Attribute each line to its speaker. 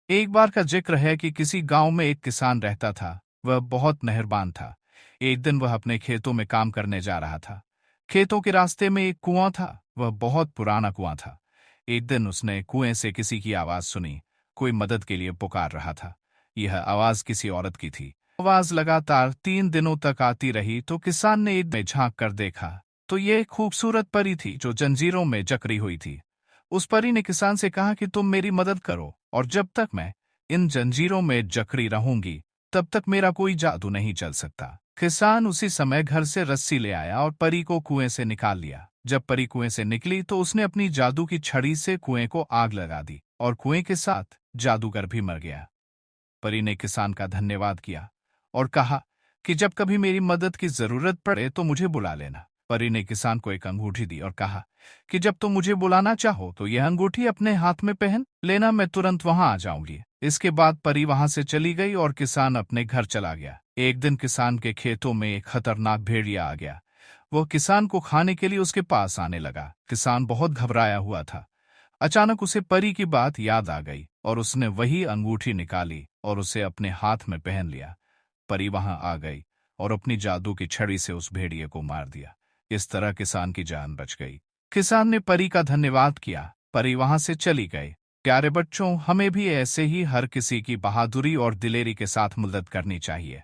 Speaker 1: एक बार का जिक्र है कि किसी गांव में एक किसान रहता था। वह बहुत मेहरबान था। एक दिन वह अपने खेतों में काम करने जा रहा था। खेतों के रास्ते में एक कुआं था। वह बहुत पुराना कुआं था। एक दिन उसने कुएं से किसी की आवाज सुनी। कोई मदद के लिए पुकार रहा था। यह आवाज किसी औरत की थी। आवाज लगातार 3 दिनों तक आती रही तो किसान ने एक में झांक कर देखा। तो यह एक खूबसूरत परी थी जो जंजीरों में जकड़ी हुई थी। उस परी ने किसान से कहा कि तुम मेरी मदद करो, और जब तक मैं इन जंजीरों में जकड़ी रहूंगी तब तक मेरा कोई जादू नहीं चल सकता। किसान उसी समय घर से रस्सी ले आया और परी को कुएं से निकाल लिया। जब परी कुएं से निकली तो उसने अपनी जादू की छड़ी से कुएं को आग लगा दी और कुएं के साथ जादूगर भी मर गया। परी ने किसान का धन्यवाद किया और कहा कि जब कभी मेरी मदद की जरूरत पड़े तो मुझे बुला लेना। परी ने किसान को एक अंगूठी दी और कहा कि जब तुम मुझे बुलाना चाहो तो यह अंगूठी अपने हाथ में पहन लेना, मैं तुरंत वहां आ जाऊंगी। इसके बाद परी वहां से चली गई और किसान अपने घर चला गया। एक दिन किसान के खेतों में एक खतरनाक भेड़िया आ गया। वह किसान को खाने के लिए उसके पास आने लगा। किसान बहुत घबराया हुआ था। अचानक उसे परी की बात याद आ गई और उसने वही अंगूठी निकाली और उसे अपने हाथ में पहन लिया। परी वहां आ गई और अपनी जादू की छड़ी से उस भेड़िए को मार दिया। इस तरह किसान की जान बच गई। किसान ने परी का धन्यवाद किया। परी वहां से चली गई। प्यारे बच्चों, हमें भी ऐसे ही हर किसी की बहादुरी और दिलेरी के साथ मदद करनी चाहिए।